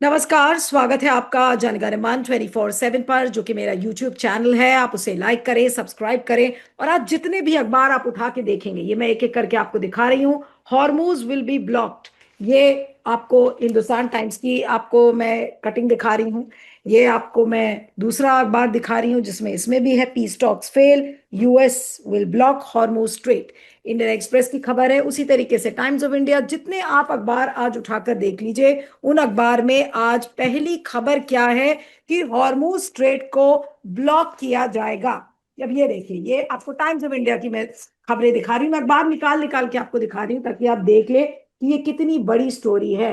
नमस्कार, स्वागत है आपका जनगणमन 24/7 पर, जो कि मेरा यूट्यूब चैनल है। आप उसे लाइक करें, सब्सक्राइब करें। और आज जितने भी अखबार आप उठा के देखेंगे, ये मैं एक एक करके आपको दिखा रही हूँ। हॉर्मूज विल बी ब्लॉक्ड, ये आपको हिंदुस्तान टाइम्स की आपको मैं कटिंग दिखा रही हूँ। ये आपको मैं दूसरा अखबार दिखा रही हूँ जिसमें इसमें भी है, peace talks fail, US will block Hormuz strait. Indian express की खबर है। उसी तरीके से टाइम्स ऑफ इंडिया, जितने आप अखबार आज उठाकर देख लीजिए, उन अखबार में आज पहली खबर क्या है कि हॉर्मूज स्ट्रेट को ब्लॉक किया जाएगा। अब ये देखिए, ये आपको टाइम्स ऑफ इंडिया की मैं खबरें दिखा रही हूँ। मैं अखबार निकाल निकाल के आपको दिखा रही हूँ ताकि आप देख ले कि ये कितनी बड़ी स्टोरी है।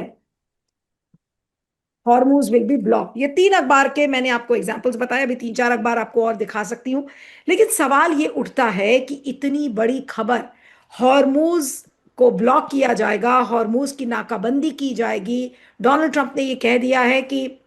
हॉर्मूज विल बी ब्लॉक, ये तीन अखबार के मैंने आपको एग्जांपल्स बताए। अभी तीन चार अखबार आपको और दिखा सकती हूँ। लेकिन सवाल ये उठता है कि इतनी बड़ी खबर, हॉर्मूज को ब्लॉक किया जाएगा, हॉर्मूज की नाकाबंदी की जाएगी। डोनाल्ड ट्रंप ने ये कह दिया है कि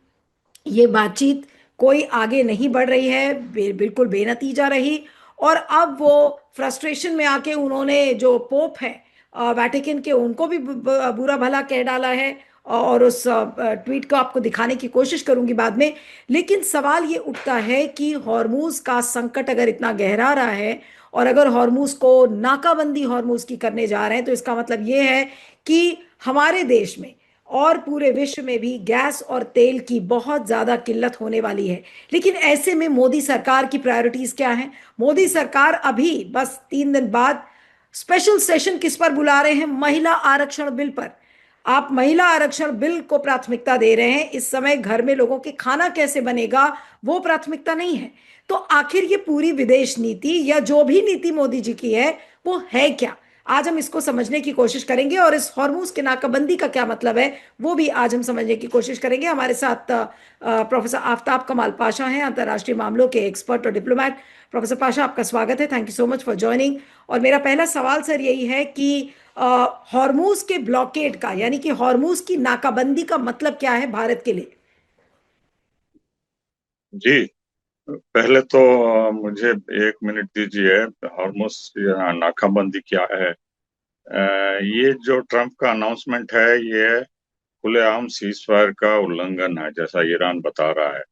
ये बातचीत कोई आगे नहीं बढ़ रही है, बिल्कुल बेनतीजा रही। और अब वो फ्रस्ट्रेशन में आके उन्होंने जो पोप है वेटिकन के, उनको भी बुरा भला कह डाला है। और उस ट्वीट को आपको दिखाने की कोशिश करूंगी बाद में। लेकिन सवाल ये उठता है कि हॉर्मूज का संकट अगर इतना गहरा रहा है, और अगर हॉर्मूज को नाकाबंदी हॉर्मूज की करने जा रहे हैं, तो इसका मतलब ये है कि हमारे देश में और पूरे विश्व में भी गैस और तेल की बहुत ज्यादा किल्लत होने वाली है। लेकिन ऐसे में मोदी सरकार की प्रायोरिटीज क्या हैं? मोदी सरकार अभी बस 3 दिन बाद स्पेशल सेशन किस पर बुला रहे हैं? महिला आरक्षण बिल पर। आप महिला आरक्षण बिल को प्राथमिकता दे रहे हैं। इस समय घर में लोगों के खाना कैसे बनेगा, वो प्राथमिकता नहीं है। तो आखिर ये पूरी विदेश नीति या जो भी नीति मोदी जी की है, वो है क्या? आज हम इसको समझने की कोशिश करेंगे, और इस हॉर्मूज के नाकाबंदी का क्या मतलब है, वो भी आज हम समझने की कोशिश करेंगे। हमारे साथ प्रोफेसर आफ्ताब कमाल पाशा हैं, अंतर्राष्ट्रीय मामलों के एक्सपर्ट और डिप्लोमैट। प्रोफेसर पाशा, आपका स्वागत है। Thank you so much for joining. और मेरा पहला सवाल सर यही है कि हॉर्मूज के ब्लॉकेड का, यानी कि हॉर्मूज की नाकाबंदी का मतलब क्या है भारत के लिए? जी। पहले तो मुझे 1 मिनट दीजिए। हॉर्मुस या नाकाबंदी क्या है? ये जो ट्रम्प का अनाउंसमेंट है, ये खुलेआम सीज फायर का उल्लंघन है, जैसा ईरान बता रहा है।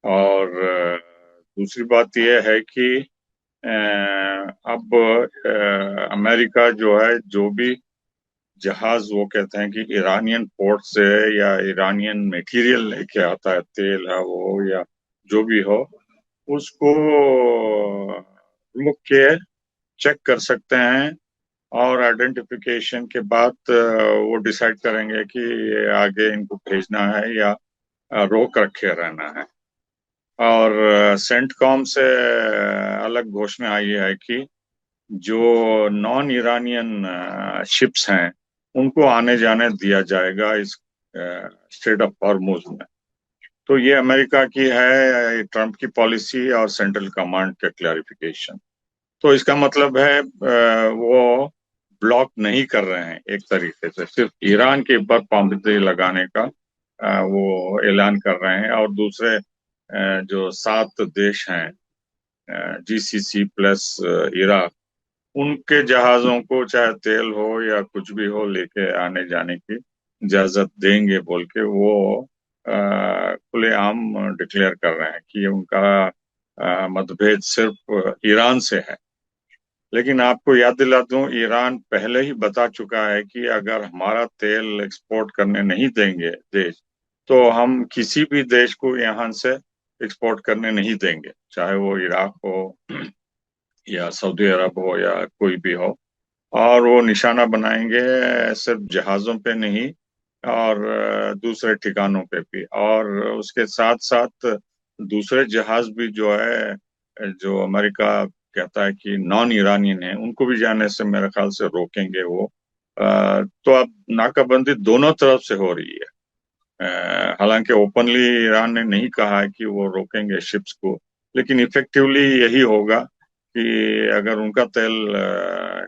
और दूसरी बात यह है कि अब अमेरिका जो है, जो भी जहाज वो कहते हैं कि ईरानियन पोर्ट से या ईरानियन मटेरियल लेके आता है, तेल है वो या जो भी हो, उसको रुक के चेक कर सकते हैं। और आइडेंटिफिकेशन के बाद वो डिसाइड करेंगे कि ये आगे इनको भेजना है या रोक रखे रहना है। और सेंटकॉम से अलग घोषणा आई है कि जो नॉन ईरानियन शिप्स हैं, उनको आने जाने दिया जाएगा इस स्ट्रेट ऑफ हॉर्मुज में। तो ये अमेरिका की है, ट्रम्प की पॉलिसी और सेंट्रल कमांड का क्लैरिफिकेशन। तो इसका मतलब है वो ब्लॉक नहीं कर रहे हैं, एक तरीके से सिर्फ ईरान के ऊपर पाबंदी लगाने का वो ऐलान कर रहे हैं। और दूसरे जो 7 देश हैं, जीसीसी प्लस इराक, उनके जहाजों को चाहे तेल हो या कुछ भी हो लेके आने जाने की इजाजत देंगे बोल के वो खुलेआम डिक्लेयर कर रहे हैं कि उनका मतभेद सिर्फ ईरान से है। लेकिन आपको याद दिला दूं, ईरान पहले ही बता चुका है कि अगर हमारा तेल एक्सपोर्ट करने नहीं देंगे देश, तो हम किसी भी देश को यहाँ से एक्सपोर्ट करने नहीं देंगे, चाहे वो इराक हो या सऊदी अरब हो या कोई भी हो। और वो निशाना बनाएंगे सिर्फ जहाजों पे नहीं, और दूसरे ठिकानों पे भी। और उसके साथ साथ दूसरे जहाज भी जो है, जो अमेरिका कहता है कि नॉन ईरानियन है, उनको भी जाने से मेरे ख्याल से रोकेंगे वो। तो अब नाकाबंदी दोनों तरफ से हो रही है। हालांकि ओपनली ईरान ने नहीं कहा है कि वो रोकेंगे शिप्स को, लेकिन इफेक्टिवली यही होगा कि अगर उनका तेल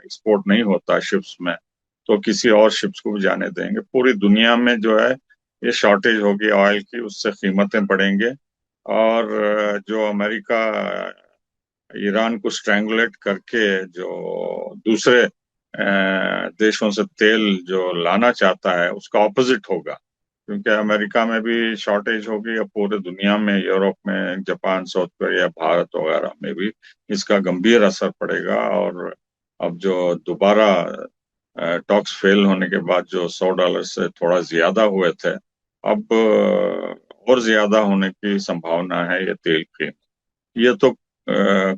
एक्सपोर्ट नहीं होता शिप्स में, तो किसी और शिप्स को भी जाने देंगे। पूरी दुनिया में जो है ये शॉर्टेज होगी ऑयल की, उससे कीमतें बढ़ेंगे। और जो अमेरिका ईरान को स्ट्रैंगुलेट करके जो दूसरे देशों से तेल जो लाना चाहता है, उसका ऑपोजिट होगा। क्योंकि अमेरिका में भी शॉर्टेज होगी, अब पूरे दुनिया में, यूरोप में, जापान, साउथ कोरिया, भारत वगैरह में भी इसका गंभीर असर पड़ेगा। और अब जो दोबारा टॉक्स फेल होने के बाद जो $100 से थोड़ा ज्यादा हुए थे, अब और ज्यादा होने की संभावना है ये तेल की। ये तो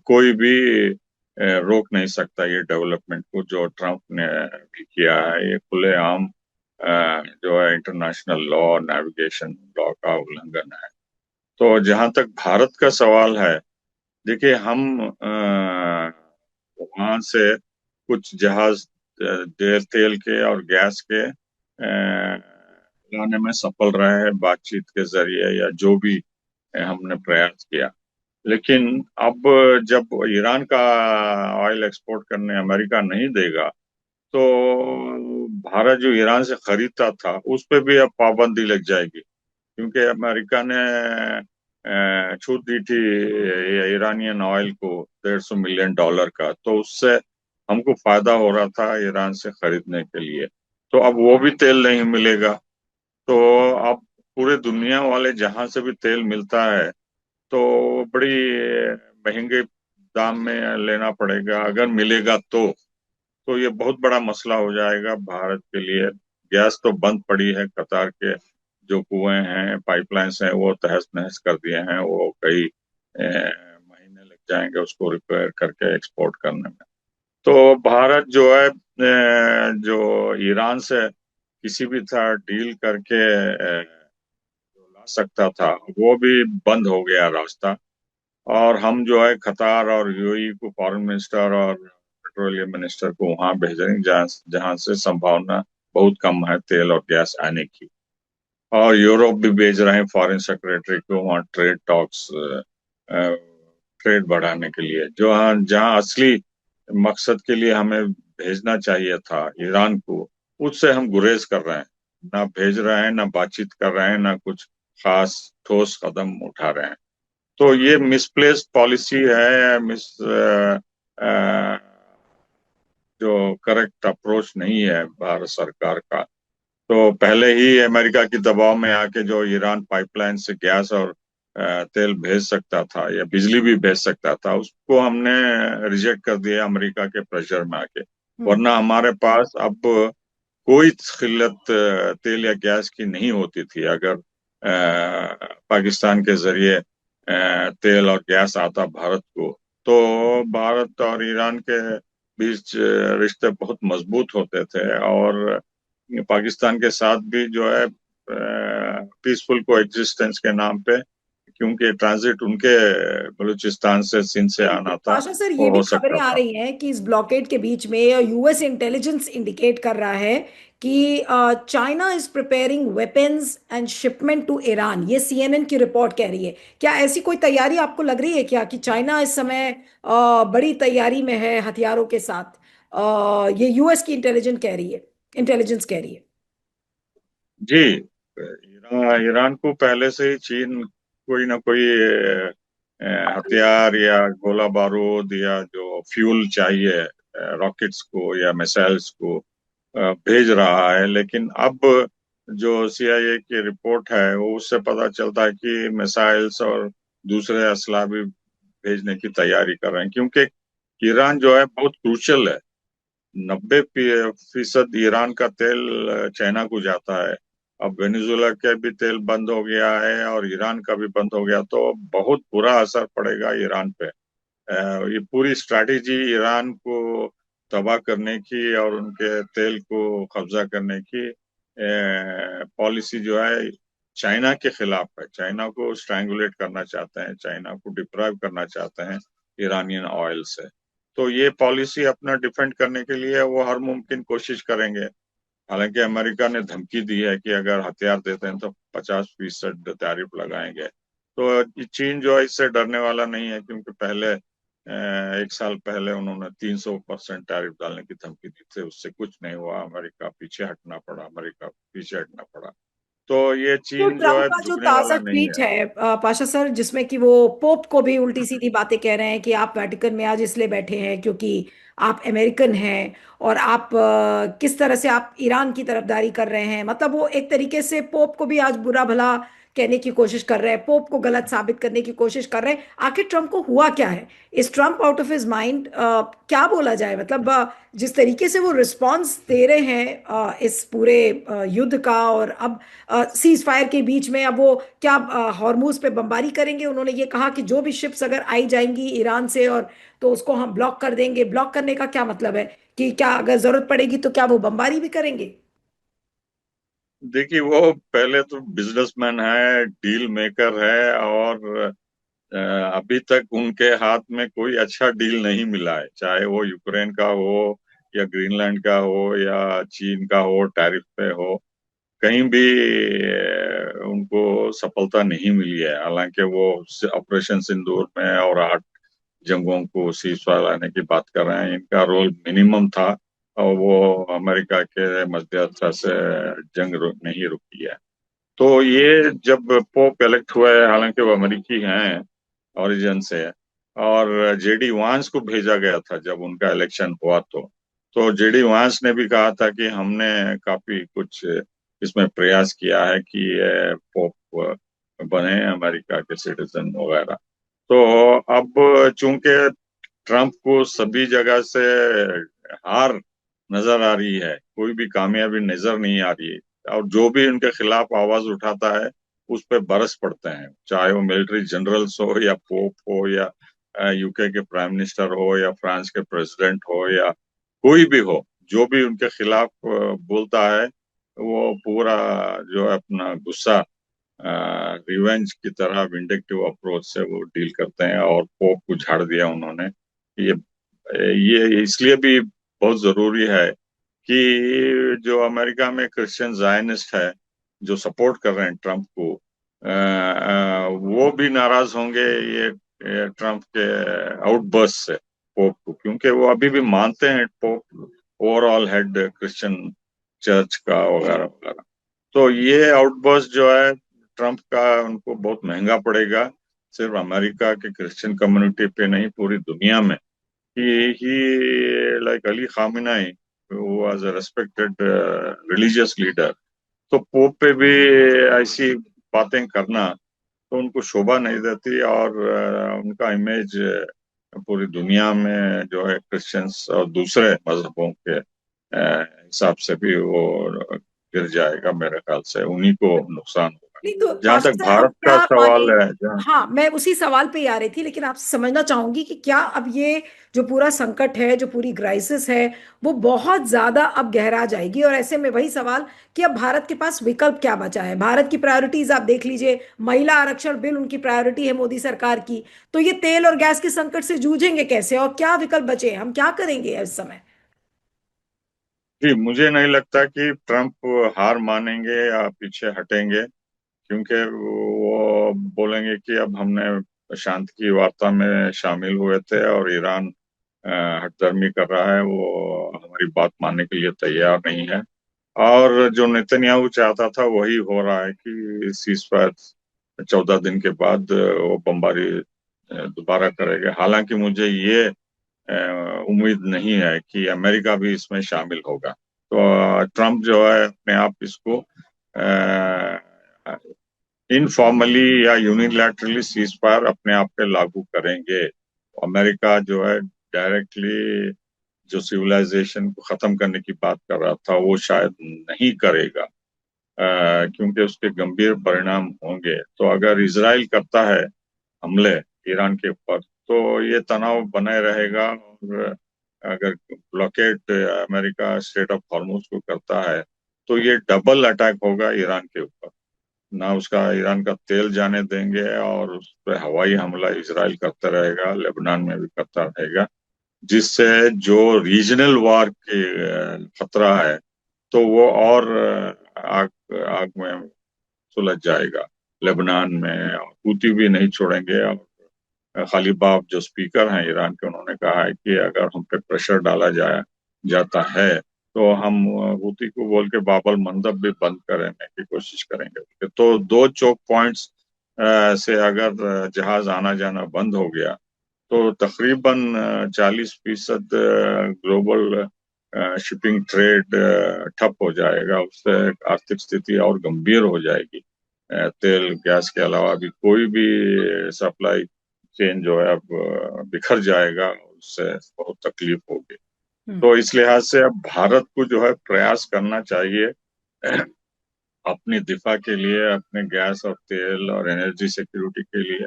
कोई भी रोक नहीं सकता ये डेवलपमेंट को जो ट्रम्प ने भी किया है। ये खुलेआम जो है इंटरनेशनल लॉ, नेविगेशन लॉ का उल्लंघन है। तो जहां तक भारत का सवाल है, देखिए हम वहां से कुछ जहाज तेल के और गैस के लाने में सफल रहे हैं, बातचीत के जरिए या जो भी हमने प्रयास किया। लेकिन अब जब ईरान का ऑयल एक्सपोर्ट करने अमेरिका नहीं देगा, तो भारत जो ईरान से खरीदता था उस पे भी अब पाबंदी लग जाएगी। क्योंकि अमेरिका ने छूट दी थी ये ईरानियन ऑयल को $150 मिलियन का, तो उससे हमको फायदा हो रहा था ईरान से खरीदने के लिए। तो अब वो भी तेल नहीं मिलेगा। तो अब पूरे दुनिया वाले जहां से भी तेल मिलता है, तो बड़ी महंगे दाम में लेना पड़ेगा, अगर मिलेगा तो ये बहुत बड़ा मसला हो जाएगा भारत के लिए। गैस तो बंद पड़ी है, कतार के जो कुएं हैं, पाइपलाइंस हैं, वो तहस नहस कर दिए हैं। वो कई महीने लग जाएंगे उसको रिपेयर करके एक्सपोर्ट करने में। तो भारत जो है जो ईरान से किसी भी तरह डील करके जो ला सकता था, वो भी बंद हो गया रास्ता। और हम जो है कतार और यूएई को फॉरेन मिनिस्टर और पेट्रोलियम मिनिस्टर को वहां भेजेंगे जहां जहां से संभावना बहुत कम है तेल और गैस आने की। और यूरोप भी भेज रहे हैं फॉरेन सेक्रेटरी को वहाँ ट्रेड टॉक्स, ट्रेड बढ़ाने के लिए। जो हाँ जहाँ असली मकसद के लिए हमें भेजना चाहिए था ईरान को, उससे हम गुरेज कर रहे हैं। ना भेज रहे हैं, ना बातचीत कर रहे हैं, ना कुछ खास ठोस कदम उठा रहे हैं। तो ये मिसप्लेस्ड पॉलिसी है, जो करेक्ट अप्रोच नहीं है भारत सरकार का। तो पहले ही अमेरिका की दबाव में आके जो ईरान पाइपलाइन से गैस और तेल भेज सकता था या बिजली भी भेज सकता था, उसको हमने रिजेक्ट कर दिया अमेरिका के प्रेशर में आके। हम्म। वरना हमारे पास अब कोई किल्लत तेल या गैस की नहीं होती थी अगर पाकिस्तान के जरिए तेल और गैस आता भारत को। तो भारत और ईरान के बीच रिश्ते बहुत मजबूत होते थे। और पाकिस्तान के साथ भी जो है पीसफुल को एग्जिस्टेंस के नाम पे, क्योंकि ट्रांजिट उनके बलूचिस्तान से, सिंध से आना था, पाशा सर, ये वो भी हो खबरें सकता आ था। रही हैं कि इस ब्लॉकेड के बीच में यूएस इंटेलिजेंस इंडिकेट कर रहा है कि China is preparing weapons and shipment to Iran. ये सीएनएन की रिपोर्ट कह रही है। क्या ऐसी कोई तैयारी आपको लग रही है क्या कि चाइना इस समय बड़ी तैयारी में है हथियारों के साथ? ये यूएस की इंटेलिजेंस कह रही है। जी, ईरान को पहले से ही चीन कोई ना कोई हथियार या गोला बारूद या जो फ्यूल चाहिए रॉकेट्स को या मिसाइल्स को भेज रहा है। लेकिन अब जो सीआईए की रिपोर्ट है, वो उससे पता चलता है कि मिसाइल्स और दूसरे असला भी भेजने की तैयारी कर रहे हैं। क्योंकि ईरान जो है बहुत क्रूशल है। 90% ईरान का तेल चाइना को जाता है। अब वेनेजुएला का भी तेल बंद हो गया है और ईरान का भी बंद हो गया, तो बहुत बुरा असर पड़ेगा ईरान पे। ये पूरी स्ट्रैटेजी ईरान को तबाह करने की और उनके तेल को कब्जा करने की पॉलिसी जो है चाइना के खिलाफ है। चाइना को स्ट्रैंगुलेट करना चाहते हैं, चाइना को डिप्राइव करना चाहते हैं ईरानियन ऑयल से। तो ये पॉलिसी अपना डिफेंड करने के लिए वो हर मुमकिन कोशिश करेंगे। हालांकि अमेरिका ने धमकी दी है कि अगर हथियार देते हैं तो 50% टैरिफ लगाएंगे। तो चीन जो है इससे डरने वाला नहीं है, क्योंकि पहले 1 साल पहले उन्होंने 300% टैरिफ डालने की धमकी दी थी, उससे कुछ नहीं हुआ। अमेरिका पीछे हटना पड़ा। तो ये तो चीन जो ट्रम्प है का जो झुकने ताज़ा वाला नहीं ट्वीट है। है पाशा सर, जिसमें कि वो पोप को भी उल्टी सीधी बातें कह रहे हैं कि आप वेटिकन में आज इसलिए बैठे हैं क्योंकि आप अमेरिकन हैं, और आप किस तरह से आप ईरान की तरफदारी कर रहे हैं। मतलब वो एक तरीके से पोप को भी आज बुरा भला कहने की कोशिश कर रहे हैं, पोप को गलत साबित करने की कोशिश कर रहे हैं। आखिर ट्रम्प को हुआ क्या है? इस Trump out of his mind? क्या बोला जाए? मतलब जिस तरीके से वो रिस्पॉन्स दे रहे हैं इस पूरे युद्ध का, और अब सीज फायर के बीच में अब वो क्या हॉर्मूज पे बमबारी करेंगे? उन्होंने ये कहा कि जो भी शिप्स अगर आई जाएंगी ईरान से, और तो उसको हम ब्लॉक कर देंगे। ब्लॉक करने का क्या मतलब है? कि क्या अगर जरूरत पड़ेगी तो क्या वो बमबारी भी करेंगे? देखिए, वो पहले तो बिजनेसमैन है, डील मेकर है, और अ, अभी तक उनके हाथ में कोई अच्छा डील नहीं मिला है, चाहे वो यूक्रेन का हो या ग्रीनलैंड का हो या चीन का हो, टैरिफ पे हो। कहीं भी उनको सफलता नहीं मिली है। हालांकि वो ऑपरेशन सिंदूर में और 8 जंगों को सीजफायर लाने की बात कर रहे हैं, इनका रोल मिनिमम था, और वो अमेरिका के मध्यस्थता से नहीं रुकी है। तो ये जब पोप इलेक्ट हुए, हालांकि वो अमेरिकी हैं ओरिजिन से, और जेडी वांस को भेजा गया था जब उनका इलेक्शन हुआ, तो जेडी वांस ने भी कहा था कि हमने काफी कुछ इसमें प्रयास किया है कि ये पोप बने अमेरिका के सिटीजन वगैरह। तो अब चूंकि ट्रम्प को सभी जगह से हार नजर आ रही है, कोई भी कामयाबी नजर नहीं आ रही है, और जो भी उनके खिलाफ आवाज उठाता है उस पर बरस पड़ते हैं, चाहे वो मिलिट्री जनरल्स हो या पोप हो या यूके के प्राइम मिनिस्टर हो या फ्रांस के प्रेसिडेंट हो या कोई भी हो। जो भी उनके खिलाफ बोलता है, वो पूरा जो है अपना गुस्सा रिवेंज की तरह विंडिक्टिव अप्रोच से वो डील करते हैं, और पोप को झाड़ दिया उन्होंने। ये ये इसलिए भी बहुत जरूरी है कि जो अमेरिका में क्रिश्चियन जायनिस्ट है, जो सपोर्ट कर रहे हैं ट्रम्प को, वो भी नाराज होंगे ये ट्रम्प के आउटबर्स्ट से पोप को, क्योंकि वो अभी भी मानते हैं pope overall head Christian church का वगैरह वगैरह। तो ये आउटबर्स्ट जो है ट्रम्प का, उनको बहुत महंगा पड़ेगा, सिर्फ अमेरिका के क्रिश्चियन कम्युनिटी पे नहीं, पूरी दुनिया में। ही like Ali Khamenei was a respected religious leader, तो पोप पे भी ऐसी बातें करना तो उनको शोभा नहीं देती, और उनका इमेज पूरी दुनिया में जो है क्रिश्चियंस और दूसरे मजहबों के हिसाब से भी वो गिर जाएगा। मेरे ख्याल से उन्हीं को नुकसान होगा। नहीं तो जहां पाशा तक सर, हम भारत का क्या माने? सवाल है, जहाँ हाँ, मैं उसी सवाल पे ही आ रही थी, लेकिन आपसे समझना चाहूंगी कि क्या अब ये जो पूरा संकट है, जो पूरी क्राइसिस है, वो बहुत ज्यादा अब गहरा जाएगी? और ऐसे में वही सवाल कि अब भारत के पास विकल्प क्या बचा है? भारत की प्रायोरिटीज आप देख लीजिए, महिला आरक्षण बिल उनकी प्रायोरिटी है मोदी सरकार की। तो ये तेल और गैस के संकट से जूझेंगे कैसे, और क्या विकल्प बचे हैं? हम क्या करेंगे इस समय? जी, मुझे नहीं लगता कि ट्रम्प हार मानेंगे या पीछे हटेंगे, क्योंकि वो बोलेंगे कि अब हमने शांति की वार्ता में शामिल हुए थे और ईरान हठधर्मी कर रहा है, वो हमारी बात मानने के लिए तैयार नहीं है। और जो नेतन्याहू चाहता था वही हो रहा है कि सीज फायर 14 दिन के बाद वो बमबारी दोबारा करेगा। हालांकि मुझे ये उम्मीद नहीं है कि अमेरिका भी इसमें शामिल होगा। तो ट्रम्प जो है अपने आप इसको इनफॉर्मली या यूनिलैटरली सीज फायर अपने आप पे लागू करेंगे। अमेरिका जो है डायरेक्टली जो सिविलाइजेशन को खत्म करने की बात कर रहा था, वो शायद नहीं करेगा, क्योंकि उसके गंभीर परिणाम होंगे। तो अगर इसराइल करता है हमले ईरान के ऊपर, तो ये तनाव बने रहेगा, और अगर blockade America strait of Hormuz को करता है, तो ये डबल अटैक होगा ईरान के ऊपर। ना उसका ईरान का तेल जाने देंगे, और उस पर हवाई हमला इसराइल करता रहेगा, लेबनान में भी करता रहेगा, जिससे जो रीजनल वार की खतरा है, तो वो और आग आग में सुलझ जाएगा लेबनान में। और हूती भी नहीं छोड़ेंगे। और खलीबाफ जो स्पीकर हैं ईरान के, उन्होंने कहा है कि अगर हम पे प्रेशर डाला जाता है, तो हम हूती को बोल के बाबल मंदब भी बंद करने की कोशिश करेंगे। तो दो चोक पॉइंट्स से अगर जहाज आना जाना बंद हो गया तो तकरीबन 40% ग्लोबल शिपिंग ट्रेड ठप हो जाएगा। उससे आर्थिक स्थिति और गंभीर हो जाएगी। तेल गैस के अलावा भी कोई भी सप्लाई चेन जो है अब बिखर जाएगा। उससे बहुत तकलीफ होगी। हम्म। तो इस लिहाज से अब भारत को जो है प्रयास करना चाहिए अपनी दिफा के लिए, अपने गैस और तेल और एनर्जी सिक्योरिटी के लिए,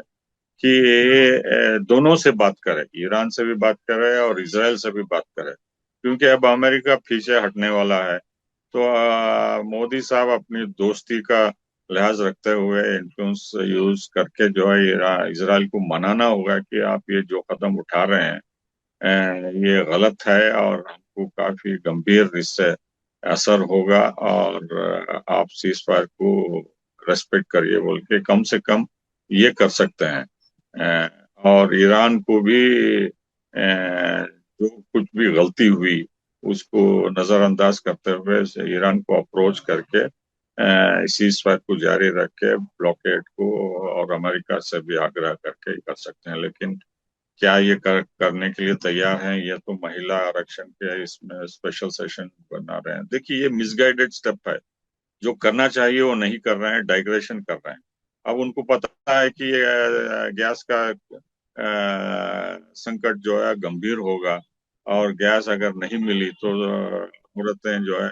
कि ये दोनों से बात करे, ईरान से भी बात करे और इसराइल से भी बात करे। क्योंकि अब अमेरिका पीछे हटने वाला है। तो मोदी साहब अपनी दोस्ती का लिहाज रखते हुए इन्फ्लुएंस यूज करके जो है इसराइल को मनाना होगा कि आप ये जो कदम उठा रहे हैं ये गलत है और हमको काफी गंभीर इससे असर होगा। और आप सीज फायर को रेस्पेक्ट करिए बोल के कम से कम ये कर सकते हैं। और ईरान को भी जो कुछ भी गलती हुई उसको नजरअंदाज करते हुए ईरान को अप्रोच करके सीज फायर को जारी रख के ब्लॉकेड को और अमेरिका से भी आग्रह करके कर सकते हैं। लेकिन क्या ये करने के लिए तैयार हैं? ये तो महिला आरक्षण के इसमें स्पेशल सेशन बना रहे हैं। देखिए ये मिसगाइडेड स्टेप है। जो करना चाहिए वो नहीं कर रहे हैं, डाइग्रेशन कर रहे हैं। अब उनको पता है कि गैस का संकट जो है गंभीर होगा और गैस अगर नहीं मिली तो औरतें जो है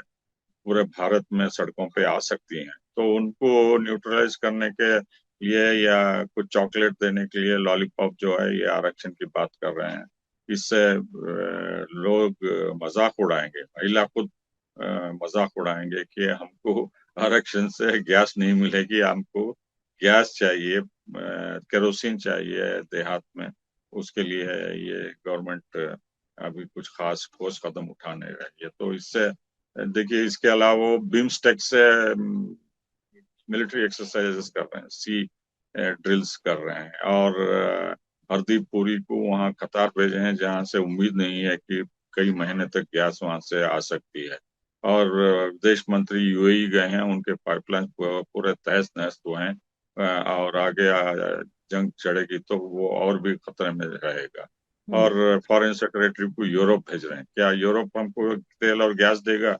पूरे भारत में सड़कों पे आ सकती हैं। तो उनको न्यूट्रलाइज करने के लिए या कुछ चॉकलेट देने के लिए लॉलीपॉप जो है ये आरक्षण की बात कर रहे हैं। इससे लोग मजाक उड़ाएंगे, महिला खुद मजाक उड़ाएंगे कि हमको आरक्षण से गैस नहीं मिलेगी, हमको गैस चाहिए, केरोसिन चाहिए देहात में। उसके लिए ये गवर्नमेंट अभी कुछ खास ठोस कदम उठाने रही है। तो इससे देखिए इसके अलावा वो बिम्स्टेक से मिलिट्री एक्सरसाइजेस कर रहे हैं, सी ड्रिल्स कर रहे हैं। और हरदीप पुरी को वहाँ कतार भेजे हैं जहाँ से उम्मीद नहीं है कि कई महीने तक गैस वहां से आ सकती है। और विदेश मंत्री यूएई गए हैं, उनके पाइपलाइन पूरे तहस नहस हुए हैं। और आगे जंग चढ़ेगी तो वो और भी खतरे में रहेगा। हम्म। और फॉरेन सेक्रेटरी को यूरोप भेज रहे हैं। क्या यूरोप हमको तेल और गैस देगा?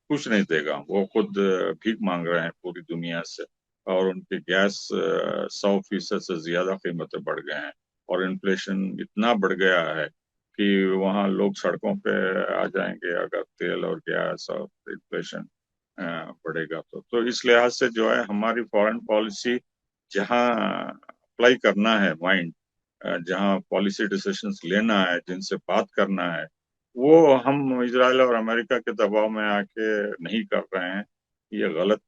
कुछ नहीं देगा। वो खुद भीख मांग रहे हैं पूरी दुनिया से। और उनके गैस 100% से ज्यादा कीमतें बढ़ गए हैं। और इन्फ्लेशन इतना बढ़ गया है कि वहाँ लोग सड़कों पे आ जाएंगे अगर तेल और गैस और इन्फ्लेशन बढ़ेगा। तो इस लिहाज से जो है हमारी फॉरेन पॉलिसी जहाँ अप्लाई करना है माइंड, जहाँ पॉलिसी डिसीजंस लेना है, जिनसे बात करना है, वो हम इजराइल और अमेरिका के दबाव में आके नहीं कर रहे हैं। ये गलत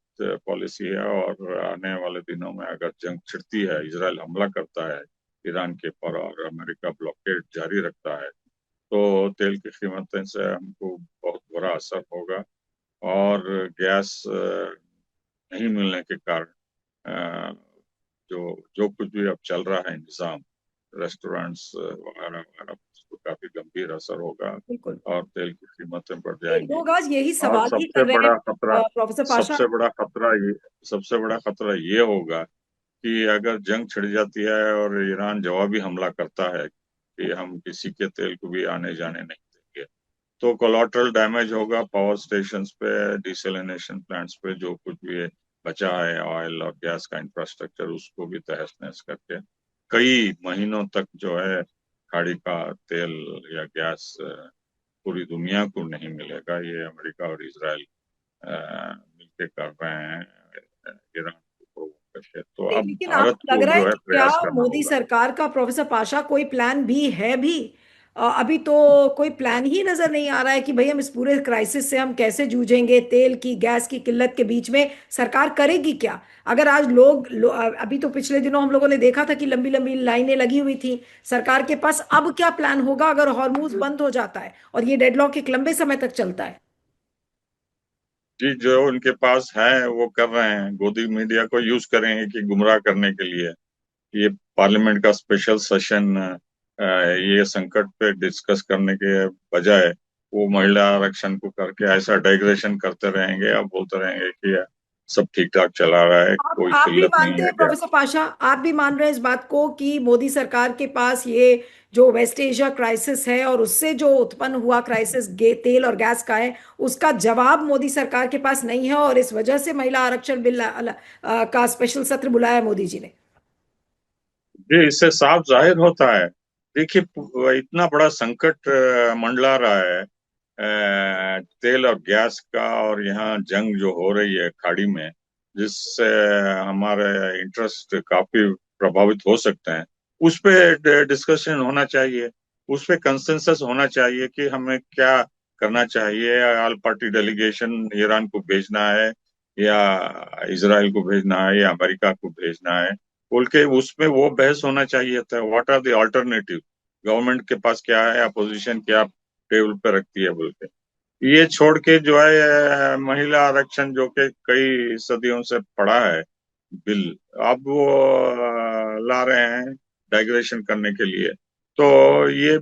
पॉलिसी है। और आने वाले दिनों में अगर जंग छिड़ती है, इजराइल हमला करता है ईरान के ऊपर और अमेरिका ब्लॉकेड जारी रखता है, तो तेल की कीमतें से हमको बहुत बुरा असर होगा। और गैस नहीं मिलने के कारण अ, जो जो कुछ भी अब चल रहा है निजाम, रेस्टोरेंट्स वगैरह वगैरह, उसको काफी गंभीर असर होगा बिल्कुल। और तेल की कीमतें बढ़ ये जाएंगी। लोग आज यही और सवाल ही कर रहे हैं प्रोफेसर पाशा। सबसे बड़ा खतरा ये सबसे बड़ा खतरा ये होगा कि अगर जंग छिड़ जाती है और ईरान जवाबी हमला करता है कि हम किसी के तेल को भी आने जाने नहीं देंगे, तो कोलाटरल डैमेज होगा पावर स्टेशंस पे, डिसैलिनेशन प्लांट्स पे, जो कुछ भी बचा है ऑयल और गैस का इंफ्रास्ट्रक्चर, उसको भी तहस नहस करके कई महीनों तक जो है खाड़ी का तेल या गैस पूरी दुनिया को नहीं मिलेगा। ये अमेरिका और इसराइल मिलके कर रहे हैं ईरान को प्रोवोक करके। तो अब लेकिन भारत आपको लग को रहा है जो है कि क्या प्रयास करना मोदी होगा। सरकार का प्रोफेसर पाशा कोई प्लान बी है भी? अभी तो कोई प्लान ही नजर नहीं आ रहा है कि भाई हम इस पूरे क्राइसिस से हम कैसे जूझेंगे, तेल की गैस की किल्लत के बीच में सरकार करेगी क्या? अगर आज अभी तो पिछले दिनों हम लोगों ने देखा था कि लंबी लंबी लाइनें लगी हुई थी सरकार के पास। अब क्या प्लान होगा अगर हॉर्मूज बंद हो जाता है और ये डेडलॉक एक लंबे समय तक चलता है? जी, जो उनके पास है वो कर रहे हैं। गोदी मीडिया को यूज करेंगे कि गुमराह करने के लिए। ये पार्लियामेंट का स्पेशल सेशन ये संकट पे डिस्कस करने के बजाय वो महिला आरक्षण को करके ऐसा डाइग्रेशन करते रहेंगे, अब बोलते रहेंगे कि सब ठीक ठाक चला रहा है, कोई आप भी किल्लत नहीं मानते है हैं क्या। प्रोफेसर पाशा, आप भी मान रहे हैं इस बात को कि मोदी सरकार के पास ये जो वेस्ट एशिया क्राइसिस है और उससे जो उत्पन्न हुआ क्राइसिस तेल और गैस का है, उसका जवाब मोदी सरकार के पास नहीं है और इस वजह से महिला आरक्षण बिल का स्पेशल सत्र बुलाया है मोदी जी ने? ये इससे साफ जाहिर होता है। देखिए, इतना बड़ा संकट मंडला रहा है तेल और गैस का, और यहाँ जंग जो हो रही है खाड़ी में, जिससे हमारे इंटरेस्ट काफी प्रभावित हो सकते हैं। उस पे डिस्कशन होना चाहिए, उस पे कंसेंसस होना चाहिए कि हमें क्या करना चाहिए। ऑल पार्टी डेलीगेशन ईरान को भेजना है, या इसराइल को भेजना है, या अमेरिका को भेजना है, बोल के उसमें वो बहस होना चाहिए था। What are the alternative, government के पास क्या है, अपोजिशन क्या टेबल पे रखती है, बोल के। ये छोड़ के जो है महिला आरक्षण जो कि कई सदियों से पड़ा है बिल, अब वो ला रहे हैं डाइग्रेशन करने के लिए। तो ये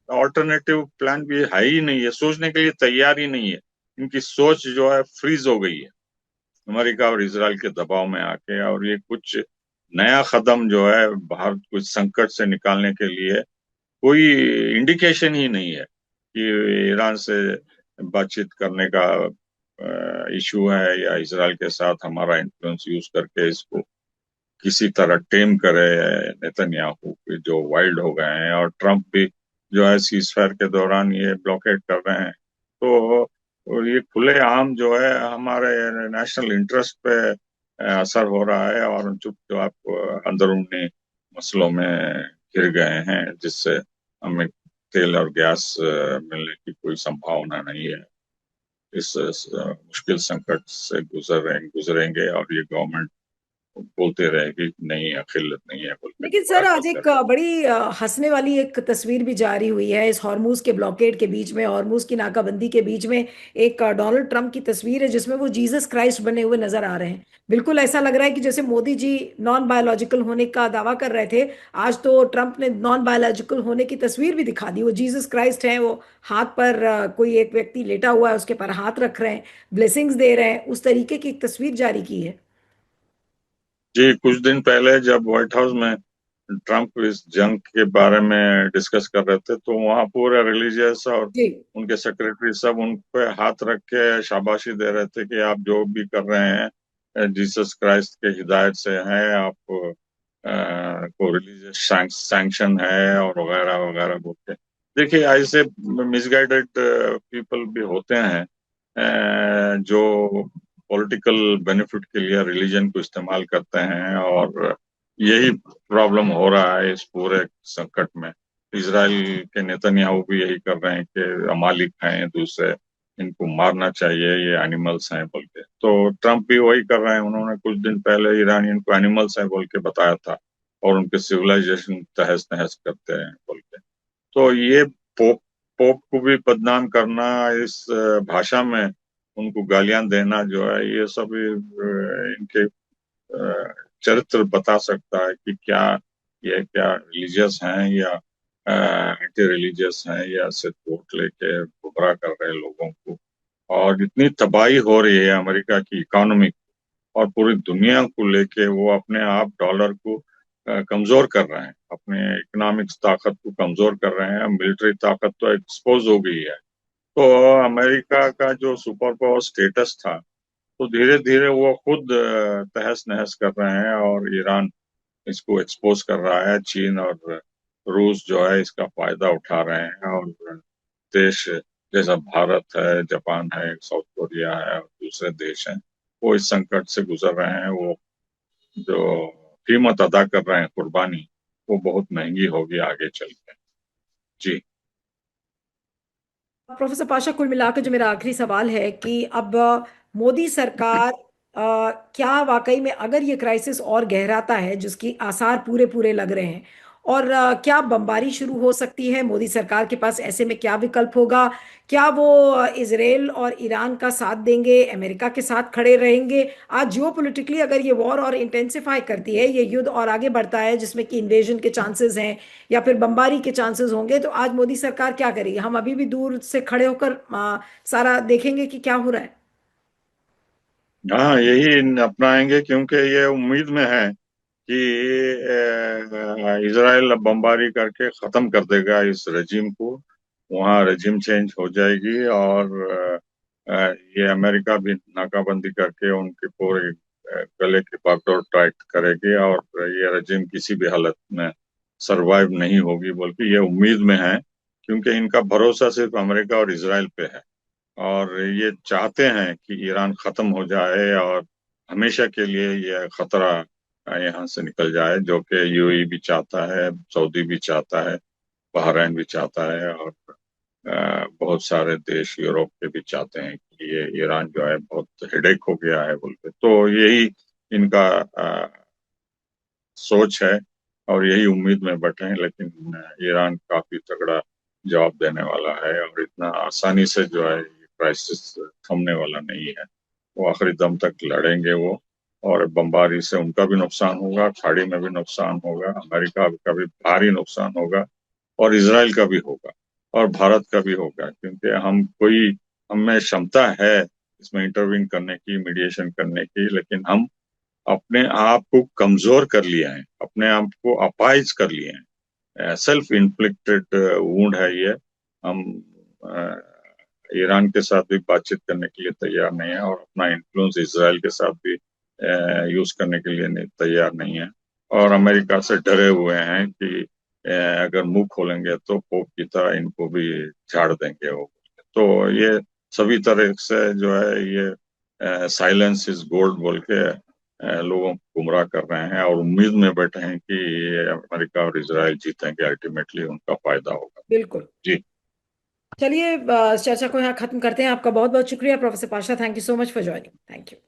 ऑल्टरनेटिव प्लान भी है ही नहीं है, सोचने के लिए तैयार ही नहीं है। इनकी सोच जो है फ्रीज हो गई है अमेरिका और इसराइल के दबाव में आके। और ये कुछ नया कदम जो है भारत को इस संकट से निकालने के लिए कोई इंडिकेशन ही नहीं है कि ईरान से बातचीत करने का इशू है, या इसराइल के साथ हमारा इन्फ्लुएंस यूज करके इसको किसी तरह टेम करे नेतन्याहू के, जो वाइल्ड हो गए हैं। और ट्रम्प भी जो है सीज फायर के दौरान ये ब्लॉकेट कर रहे हैं। तो और ये खुले आम जो है हमारे नेशनल इंटरेस्ट पे असर हो रहा है, और चुप जो आप अंदरूनी मसलों में घिर गए हैं, जिससे हमें तेल और गैस मिलने की कोई संभावना नहीं है। इस मुश्किल संकट से गुजरेंगे, और ये गवर्नमेंट बोलते रहे कि नहीं है, किल्लत नहीं है, बोल के लेकिन दोबारा सर आज करते एक रहे। बड़ी हंसने वाली एक तस्वीर भी जारी हुई है इस हॉर्मूज के ब्लॉकेड के बीच में, हॉर्मूज की नाकाबंदी के बीच में। एक डोनाल्ड ट्रंप की तस्वीर है जिसमें वो जीसस क्राइस्ट बने हुए नजर आ रहे हैं। बिल्कुल ऐसा लग रहा है कि जैसे मोदी जी नॉन बायोलॉजिकल होने का दावा कर रहे थे, आज तो ट्रंप ने नॉन बायोलॉजिकल होने की तस्वीर भी दिखा दी। वो जीसस क्राइस्ट हैं, वो हाथ पर कोई एक व्यक्ति लेटा हुआ है, उसके पर हाथ रख रहे हैं, ब्लेसिंग्स दे रहे हैं, उस तरीके की एक तस्वीर जारी की है। जी, कुछ दिन पहले जब व्हाइट हाउस में ट्रम्प इस जंग के बारे में डिस्कस कर रहे थे, तो वहाँ पूरे रिलीजियस और जी। उनके सेक्रेटरी सब उन पे हाथ रख के शाबाशी दे रहे थे कि आप जो भी कर रहे हैं जीसस क्राइस्ट के हिदायत से है, आप को रिलीजियस सैंक्शन है, और वगैरह वगैरह बोल के। देखिए, ऐसे मिसगाइडेड पीपल भी होते हैं जो पॉलिटिकल बेनिफिट के लिए रिलीजन को इस्तेमाल करते हैं, और यही प्रॉब्लम हो रहा है इस पूरे संकट में। इसराइल के नेतन्याहू भी यही कर रहे हैं कि अमालिक हैं दूसरे, इनको मारना चाहिए, ये एनिमल्स हैं बोल के। तो ट्रम्प भी वही कर रहे हैं, उन्होंने कुछ दिन पहले ईरानियन को एनिमल्स हैं बोल के बताया था, और उनके सिविलाइजेशन तहस नहस करते हैं बोल के। तो ये पोप पोप को भी बदनाम करना, इस भाषा में उनको गालियां देना जो है, ये सब इनके चरित्र बता सकता है कि क्या ये क्या रिलीजियस हैं, या एंटी रिलीजियस हैं, या सिर्फ वोट लेके गुमराह कर रहे हैं लोगों को। और इतनी तबाही हो रही है अमेरिका की इकोनॉमी और पूरी दुनिया को लेके, वो अपने आप डॉलर को कमजोर कर रहे हैं, अपने इकोनॉमिक्स ताकत को कमजोर कर रहे हैं। मिलिट्री ताकत तो एक्सपोज हो गई है। तो अमेरिका का जो सुपर पावर स्टेटस था, तो धीरे धीरे वो खुद तहस नहस कर रहे हैं, और ईरान इसको एक्सपोज कर रहा है। चीन और रूस जो है इसका फायदा उठा रहे हैं, और देश जैसा भारत है, जापान है, साउथ कोरिया है, और दूसरे देश हैं, वो इस संकट से गुजर रहे हैं। वो जो कीमत अदा कर रहे हैं, कुर्बानी, वो बहुत महंगी होगी आगे चल के। जी। प्रोफेसर पाशा, कुल मिलाकर जो मेरा आखिरी सवाल है कि अब मोदी सरकार क्या वाकई में अगर ये क्राइसिस और गहराता है, जिसकी आसार पूरे पूरे लग रहे हैं, और क्या बमबारी शुरू हो सकती है मोदी सरकार के पास? ऐसे में क्या विकल्प होगा? क्या वो इसराइल और ईरान का साथ देंगे, अमेरिका के साथ खड़े रहेंगे? आज जियोपॉलिटिकली अगर ये वॉर और इंटेंसिफाई करती है, ये युद्ध और आगे बढ़ता है जिसमें कि इन्वेजन के चांसेस हैं या फिर बमबारी के चांसेस होंगे, तो आज मोदी सरकार क्या करेगी? हम अभी भी दूर से खड़े होकर सारा देखेंगे कि क्या हो रहा है? हाँ, यही अपनाएंगे, क्योंकि ये उम्मीद में है कि इसराइल अब बमबारी करके खत्म कर देगा इस रजीम को। वहाँ रजीम चेंज हो जाएगी, और ये अमेरिका भी नाकाबंदी करके उनके पूरे गले की बागडोर टाइट करेगी, और ये रजीम किसी भी हालत में सरवाइव नहीं होगी, बल्कि ये उम्मीद में है, क्योंकि इनका भरोसा सिर्फ अमेरिका और इसराइल पे है। और ये चाहते हैं कि ईरान खत्म हो जाए और हमेशा के लिए ये खतरा यहाँ से निकल जाए, जो कि यूएई भी चाहता है, सऊदी भी चाहता है, बहरीन भी चाहता है, और बहुत सारे देश यूरोप के भी चाहते हैं कि ये ईरान जो है बहुत हेडेक हो गया है बोल के। तो यही इनका सोच है, और यही उम्मीद में बैठे हैं। लेकिन ईरान काफी तगड़ा जवाब देने वाला है, और इतना आसानी से जो है ये क्राइसिस थमने वाला नहीं है। वो आखिरी दम तक लड़ेंगे वो, और बमबारी से उनका भी नुकसान होगा, खाड़ी में भी नुकसान होगा, अमेरिका का भी भारी नुकसान होगा, और इसराइल का भी होगा, और भारत का भी होगा, क्योंकि हमें क्षमता है इसमें इंटरवीन करने की, मीडिएशन करने की, लेकिन हम अपने आप को कमजोर कर लिया है, अपने आप को अपाइज कर लिए हैं। सेल्फ इन्फ्लिक्टेड वुंड है ये। हम अ, ईरान के साथ भी बातचीत करने के लिए तैयार नहीं है, और अपना इन्फ्लुएंस इसराइल के साथ भी यूज करने के लिए तैयार नहीं है, और अमेरिका से डरे हुए हैं कि अगर मुंह खोलेंगे तो पोप की तरह इनको भी झाड़ देंगे वो। तो ये सभी तरह से जो है ये साइलेंस इज गोल्ड बोल के लोगों को गुमराह कर रहे हैं, और उम्मीद में बैठे हैं कि ये अमेरिका और इसराइल जीतेंगे, अल्टीमेटली उनका फायदा होगा। बिल्कुल। जी। चलिए, चर्चा को यहाँ खत्म करते हैं। आपका बहुत बहुत शुक्रिया professor Pasha. Thank you so much for joining. Thank you.